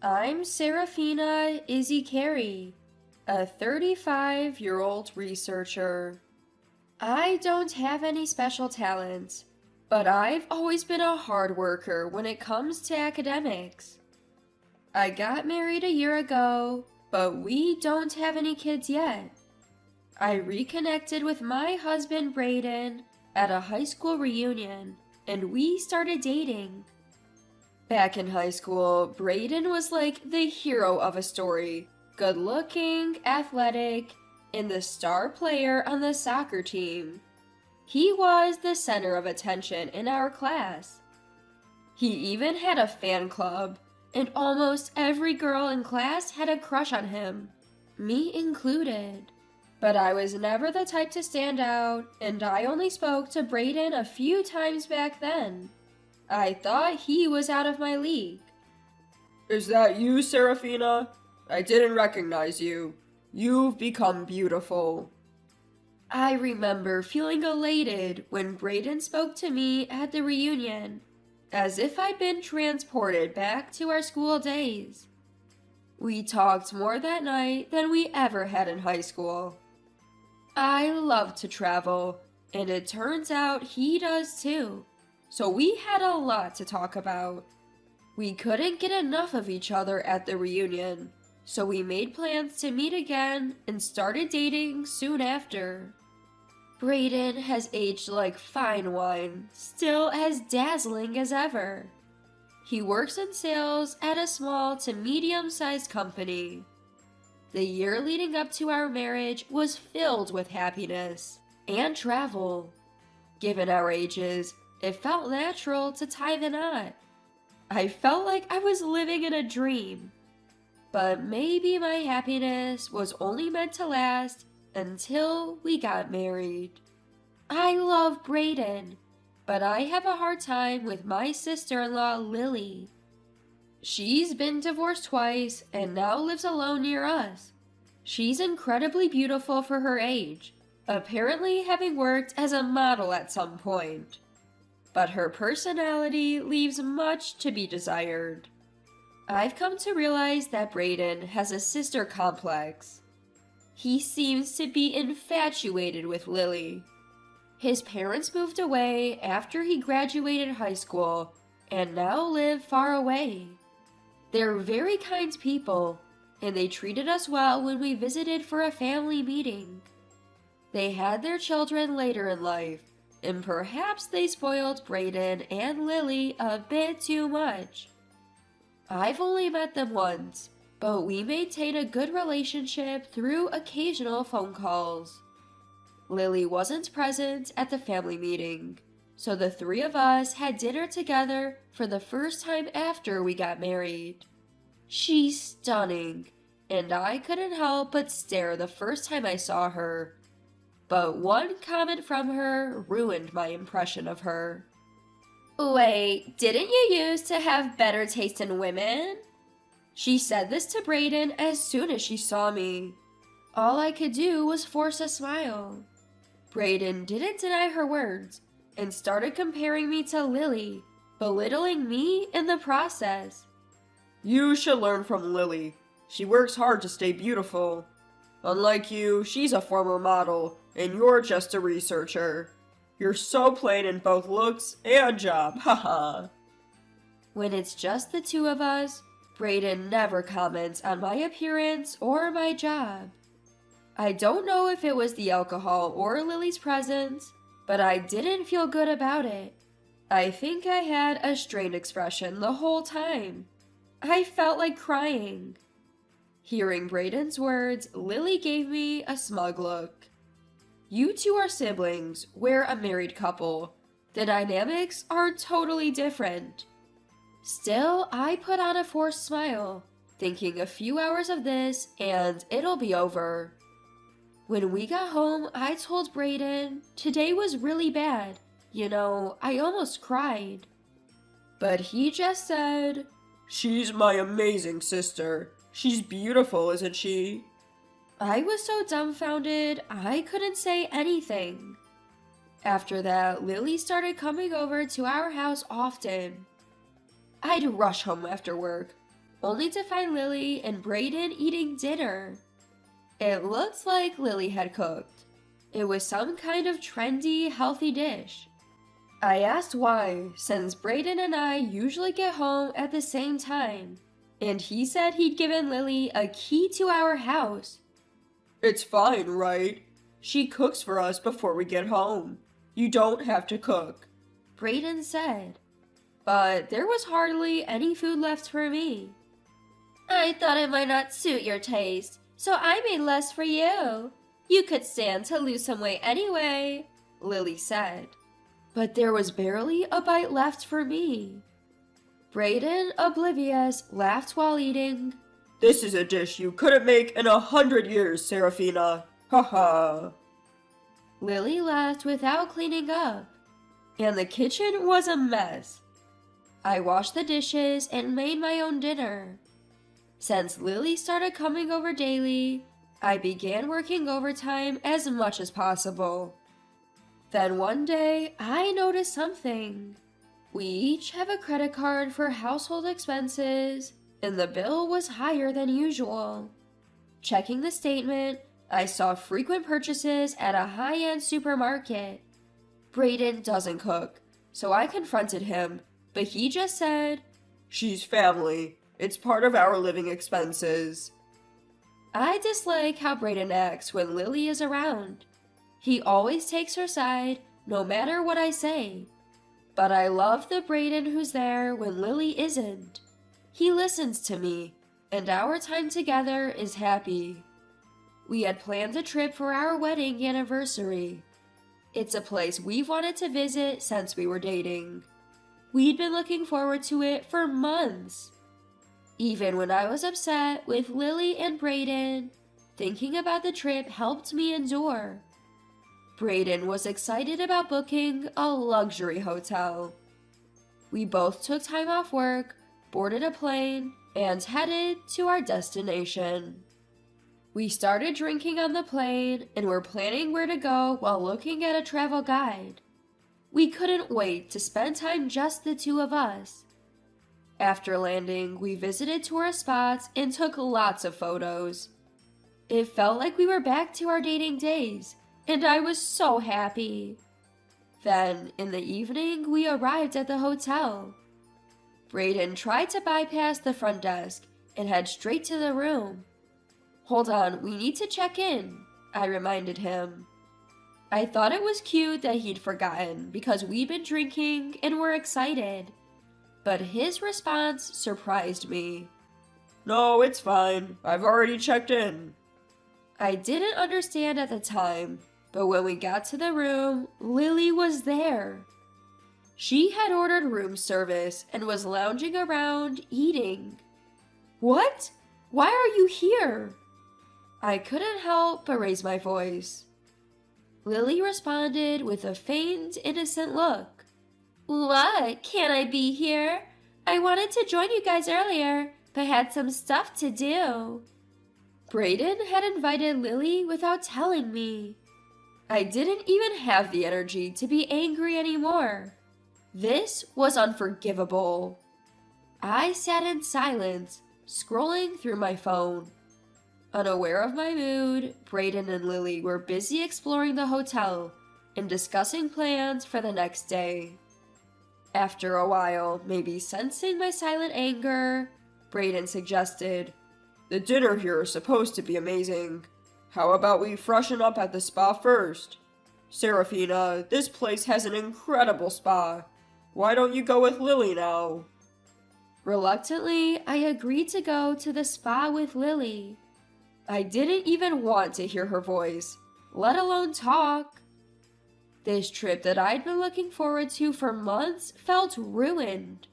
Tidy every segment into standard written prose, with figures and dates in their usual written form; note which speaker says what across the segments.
Speaker 1: I'm Serafina Izzy Carey, a 35-year-old researcher. I don't have any special talents, but I've always been a hard worker when it comes to academics. I got married a year ago, but we don't have any kids yet. I reconnected with my husband Braden at a high school reunion, and we started dating. Back in high school, Braden was like the hero of a story. Good looking, athletic, and the star player on the soccer team. He was the center of attention in our class. He even had a fan club, and almost every girl in class had a crush on him, me included. But I was never the type to stand out, and I only spoke to Braden a few times back then. I thought he was out of my league.
Speaker 2: Is that you, Serafina? I didn't recognize you. You've become beautiful.
Speaker 1: I remember feeling elated when Braden spoke to me at the reunion, as if I'd been transported back to our school days. We talked more that night than we ever had in high school. I love to travel, and it turns out he does too, so we had a lot to talk about. We couldn't get enough of each other at the reunion, so we made plans to meet again and started dating soon after. Braden has aged like fine wine, still as dazzling as ever. He works in sales at a small to medium-sized company. The year leading up to our marriage was filled with happiness and travel. Given our ages, it felt natural to tie the knot. I felt like I was living in a dream. But maybe my happiness was only meant to last until we got married. I love Braden, but I have a hard time with my sister-in-law Lily. She's been divorced twice and now lives alone near us. She's incredibly beautiful for her age, apparently having worked as a model at some point. But her personality leaves much to be desired. I've come to realize that Braden has a sister complex. He seems to be infatuated with Lily. His parents moved away after he graduated high school and now live far away. They're very kind people, and they treated us well when we visited for a family meeting. They had their children later in life, and perhaps they spoiled Braden and Lily a bit too much. I've only met them once, but we maintain a good relationship through occasional phone calls. Lily wasn't present at the family meeting, so the three of us had dinner together for the first time after we got married. She's stunning, and I couldn't help but stare the first time I saw her. But one comment from her ruined my impression of her. Wait, didn't you used to have better taste in women? She said this to Braden as soon as she saw me. All I could do was force a smile. Braden didn't deny her words and started comparing me to Lily, belittling me in the process.
Speaker 2: You should learn from Lily. She works hard to stay beautiful. Unlike you, she's a former model, and you're just a researcher. You're so plain in both looks and job, haha.
Speaker 1: When it's just the two of us, Braden never comments on my appearance or my job. I don't know if it was the alcohol or Lily's presence, but I didn't feel good about it. I think I had a strained expression the whole time. I felt like crying. Hearing Braden's words, Lily gave me a smug look. You two are siblings, we're a married couple. The dynamics are totally different. Still, I put on a forced smile, thinking a few hours of this and it'll be over. When we got home, I told Braden today was really bad. You know, I almost cried. But he just said,
Speaker 2: She's my amazing sister. She's beautiful, isn't she?
Speaker 1: I was so dumbfounded, I couldn't say anything. After that, Lily started coming over to our house often. I'd rush home after work, only to find Lily and Brayden eating dinner. It looked like Lily had cooked. It was some kind of trendy, healthy dish. I asked why, since Brayden and I usually get home at the same time, and he said he'd given Lily a key to our house.
Speaker 2: It's fine, right? She cooks for us before we get home. You don't have to cook,
Speaker 1: Brayden said. But there was hardly any food left for me. I thought it might not suit your taste, so I made less for you. You could stand to lose some weight anyway, Lily said. But there was barely a bite left for me. Brayden, oblivious, laughed while eating.
Speaker 2: This is a dish you couldn't make in 100 years, Serafina. Ha ha.
Speaker 1: Lily left without cleaning up, and the kitchen was a mess. I washed the dishes and made my own dinner. Since Lily started coming over daily, I began working overtime as much as possible. Then one day, I noticed something. We each have a credit card for household expenses, and the bill was higher than usual. Checking the statement, I saw frequent purchases at a high-end supermarket. Brayden doesn't cook, so I confronted him, but he just said,
Speaker 2: She's family. It's part of our living expenses.
Speaker 1: I dislike how Brayden acts when Lily is around. He always takes her side, no matter what I say. But I love the Brayden who's there when Lily isn't. He listens to me, and our time together is happy. We had planned a trip for our wedding anniversary. It's a place we've wanted to visit since we were dating. We'd been looking forward to it for months. Even when I was upset with Lily and Brayden, thinking about the trip helped me endure. Brayden was excited about booking a luxury hotel. We both took time off work, boarded a plane, and headed to our destination. We started drinking on the plane and were planning where to go while looking at a travel guide. We couldn't wait to spend time just the two of us. After landing, we visited tourist spots and took lots of photos. It felt like we were back to our dating days, and I was so happy. Then, in the evening, we arrived at the hotel. Brayden tried to bypass the front desk and head straight to the room. Hold on, we need to check in, I reminded him. I thought it was cute that he'd forgotten because we'd been drinking and were excited. But his response surprised me.
Speaker 2: No, it's fine. I've already checked in.
Speaker 1: I didn't understand at the time, but when we got to the room, Lily was there. She had ordered room service and was lounging around eating. What? Why are you here? I couldn't help but raise my voice. Lily responded with a faint, innocent look. What? Can't I be here? I wanted to join you guys earlier, but had some stuff to do. Brayden had invited Lily without telling me. I didn't even have the energy to be angry anymore. This was unforgivable. I sat in silence, scrolling through my phone. Unaware of my mood, Brayden and Lily were busy exploring the hotel and discussing plans for the next day. After a while, maybe sensing my silent anger, Brayden suggested,
Speaker 2: The dinner here is supposed to be amazing. How about we freshen up at the spa first? Serafina, this place has an incredible spa. Why don't you go with Lily now?
Speaker 1: Reluctantly, I agreed to go to the spa with Lily. I didn't even want to hear her voice, let alone talk. This trip that I'd been looking forward to for months felt ruined.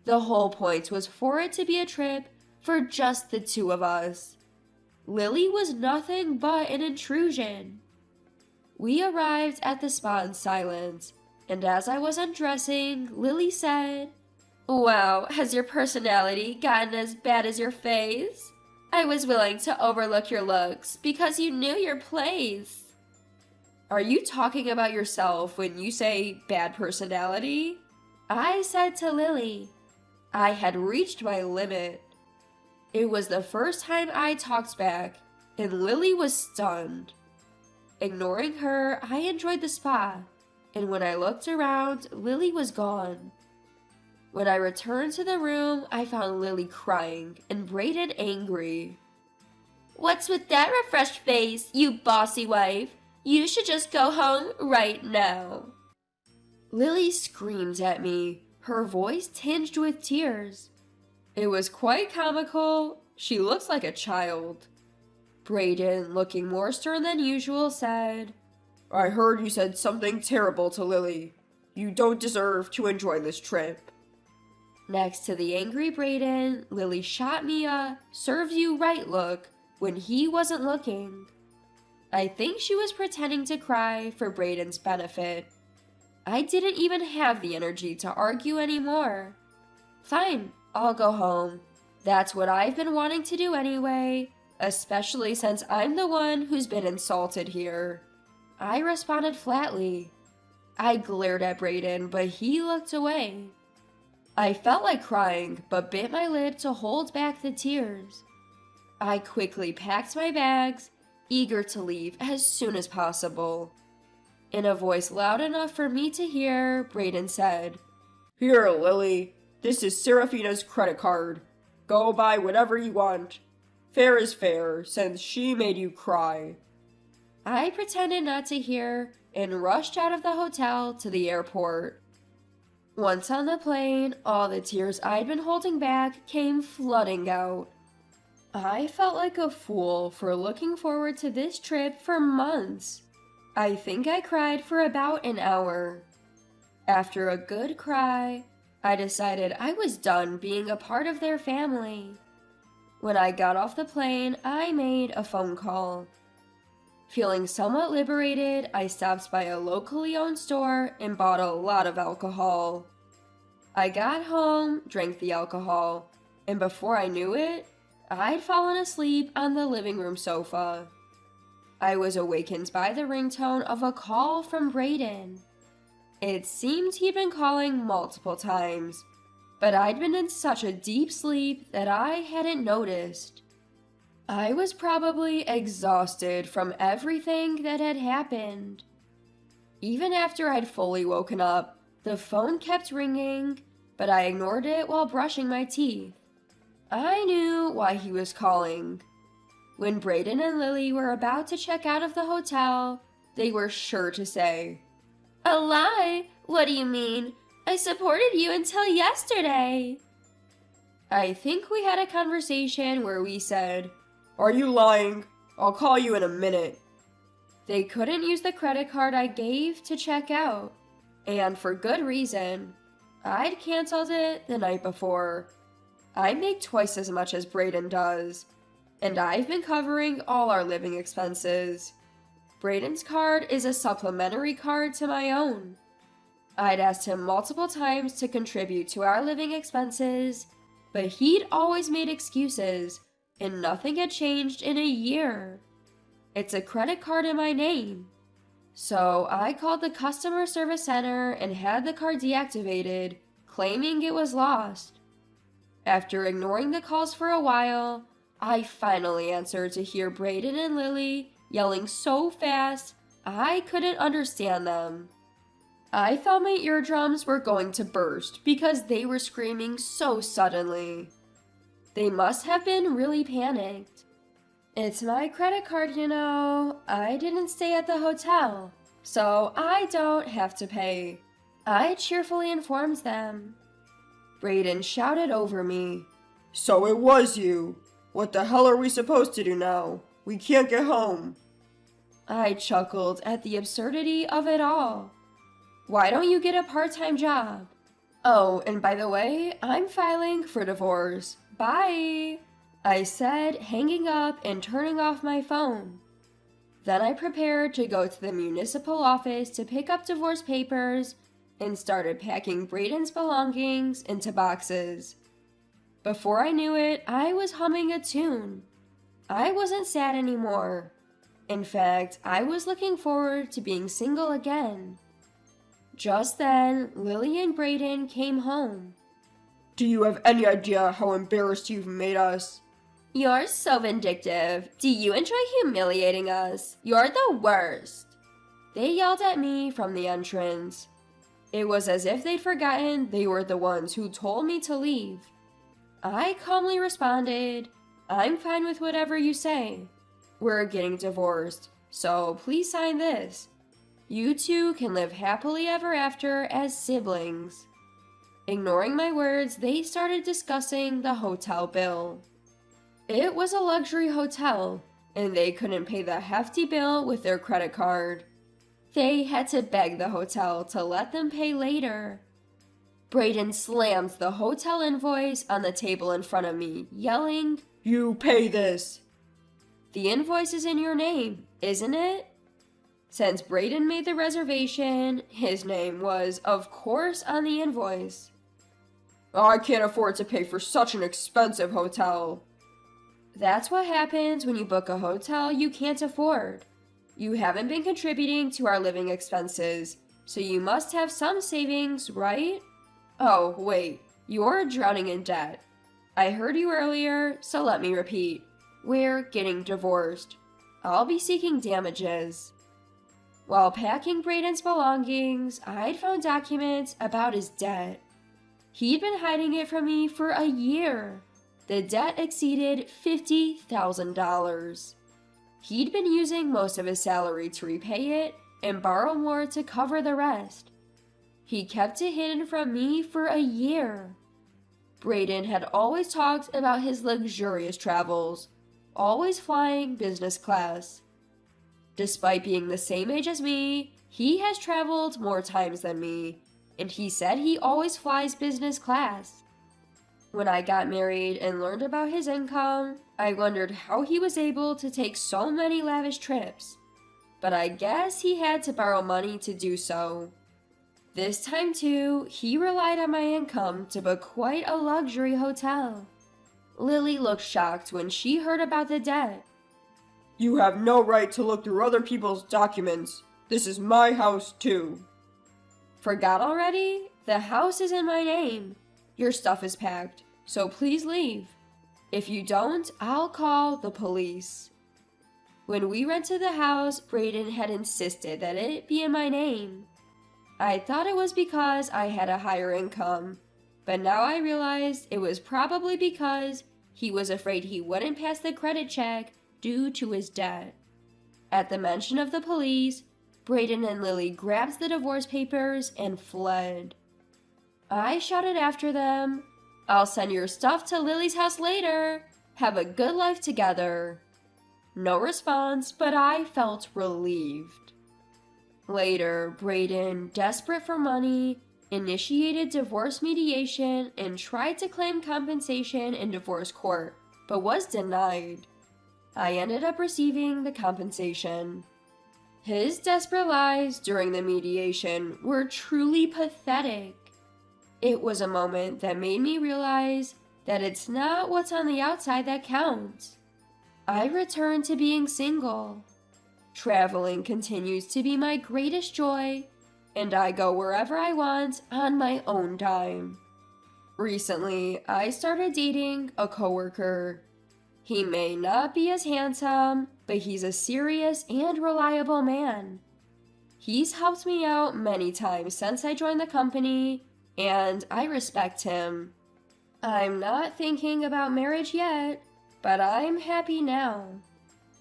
Speaker 1: The whole point was for it to be a trip for just the two of us. Lily was nothing but an intrusion. We arrived at the spa in silence, and as I was undressing, Lily said, Wow, has your personality gotten as bad as your face? I was willing to overlook your looks because you knew your place. Are you talking about yourself when you say bad personality? I said to Lily. I had reached my limit. It was the first time I talked back, and Lily was stunned. Ignoring her, I enjoyed the spa, and when I looked around, Lily was gone. When I returned to the room, I found Lily crying and Brayden angry. "What's with that refreshed face, you bossy wife? You should just go home right now." Lily screamed at me, her voice tinged with tears. It was quite comical. She looks like a child. Brayden, looking more stern than usual, said,
Speaker 2: I heard you said something terrible to Lily. You don't deserve to enjoy this trip.
Speaker 1: Next to the angry Brayden, Lily shot me a serves you right look when he wasn't looking. I think she was pretending to cry for Brayden's benefit. I didn't even have the energy to argue anymore. Fine, I'll go home. That's what I've been wanting to do anyway, especially since I'm the one who's been insulted here. I responded flatly. I glared at Brayden, but he looked away. I felt like crying, but bit my lip to hold back the tears. I quickly packed my bags, eager to leave as soon as possible. In a voice loud enough for me to hear, Brayden said,
Speaker 2: Here, Lily. This is Seraphina's credit card. Go buy whatever you want. Fair is fair, since she made you cry.
Speaker 1: I pretended not to hear and rushed out of the hotel to the airport. Once on the plane, all the tears I'd been holding back came flooding out. I felt like a fool for looking forward to this trip for months. I think I cried for about an hour. After a good cry, I decided I was done being a part of their family. When I got off the plane, I made a phone call. Feeling somewhat liberated, I stopped by a locally owned store and bought a lot of alcohol. I got home, drank the alcohol, and before I knew it, I'd fallen asleep on the living room sofa. I was awakened by the ringtone of a call from Brayden. It seemed he'd been calling multiple times, but I'd been in such a deep sleep that I hadn't noticed. I was probably exhausted from everything that had happened. Even after I'd fully woken up, the phone kept ringing, but I ignored it while brushing my teeth. I knew why he was calling. When Brayden and Lily were about to check out of the hotel, they were sure to say, "A lie? What do you mean? I supported you until yesterday." I think we had a conversation where we said,
Speaker 2: Are you lying? I'll call you in a minute.
Speaker 1: They couldn't use the credit card I gave to check out, and for good reason. I'd canceled it the night before. I make twice as much as Brayden does, and I've been covering all our living expenses. Brayden's card is a supplementary card to my own. I'd asked him multiple times to contribute to our living expenses, but he'd always made excuses, and nothing had changed in a year. It's a credit card in my name. So I called the customer service center and had the card deactivated, claiming it was lost. After ignoring the calls for a while, I finally answered to hear Brayden and Lily yelling so fast I couldn't understand them. I thought my eardrums were going to burst because they were screaming so suddenly. They must have been really panicked. It's my credit card, you know. I didn't stay at the hotel, so I don't have to pay. I cheerfully informed them. Brayden shouted over me.
Speaker 2: So it was you. What the hell are we supposed to do now? We can't get home.
Speaker 1: I chuckled at the absurdity of it all. Why don't you get a part-time job? Oh, and by the way, I'm filing for divorce. Bye, I said, hanging up and turning off my phone. Then I prepared to go to the municipal office to pick up divorce papers and started packing Brayden's belongings into boxes. Before I knew it, I was humming a tune. I wasn't sad anymore. In fact, I was looking forward to being single again. Just then, Lily and Brayden came home.
Speaker 2: Do you have any idea how embarrassed you've made us?
Speaker 1: You're so vindictive. Do you enjoy humiliating us? You're the worst. They yelled at me from the entrance. It was as if they'd forgotten they were the ones who told me to leave. I calmly responded, I'm fine with whatever you say. We're getting divorced, so please sign this. You two can live happily ever after as siblings. Ignoring my words, they started discussing the hotel bill. It was a luxury hotel, and they couldn't pay the hefty bill with their credit card. They had to beg the hotel to let them pay later. Brayden slammed the hotel invoice on the table in front of me, yelling,
Speaker 2: You pay this!
Speaker 1: The invoice is in your name, isn't it? Since Brayden made the reservation, his name was, of course, on the invoice.
Speaker 2: I can't afford to pay for such an expensive hotel.
Speaker 1: That's what happens when you book a hotel you can't afford. You haven't been contributing to our living expenses, so you must have some savings, right? Oh, wait, you're drowning in debt. I heard you earlier, so let me repeat. We're getting divorced. I'll be seeking damages. While packing Brayden's belongings, I'd found documents about his debt. He'd been hiding it from me for a year. The debt exceeded $50,000. He'd been using most of his salary to repay it and borrow more to cover the rest. He kept it hidden from me for a year. Brayden had always talked about his luxurious travels, always flying business class. Despite being the same age as me, he has traveled more times than me, and he said he always flies business class. When I got married and learned about his income, I wondered how he was able to take so many lavish trips. But I guess he had to borrow money to do so. This time too, he relied on my income to book quite a luxury hotel. Lily looked shocked when she heard about the debt.
Speaker 2: You have no right to look through other people's documents. This is my house too.
Speaker 1: Forgot already? The house is in my name. Your stuff is packed, so please leave. If you don't, I'll call the police. When we rented the house, Brayden had insisted that it be in my name. I thought it was because I had a higher income, but now I realized it was probably because he was afraid he wouldn't pass the credit check due to his debt. At the mention of the police, Brayden and Lily grabbed the divorce papers and fled. I shouted after them, I'll send your stuff to Lily's house later. Have a good life together. No response, but I felt relieved. Later, Brayden, desperate for money, initiated divorce mediation and tried to claim compensation in divorce court, but was denied. I ended up receiving the compensation. His desperate lies during the mediation were truly pathetic. It was a moment that made me realize that it's not what's on the outside that counts. I returned to being single. Traveling continues to be my greatest joy, and I go wherever I want on my own dime. Recently, I started dating a coworker. He may not be as handsome, but he's a serious and reliable man. He's helped me out many times since I joined the company, and I respect him. I'm not thinking about marriage yet, but I'm happy now.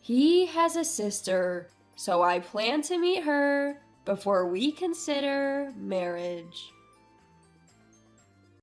Speaker 1: He has a sister, so I plan to meet her before we consider marriage.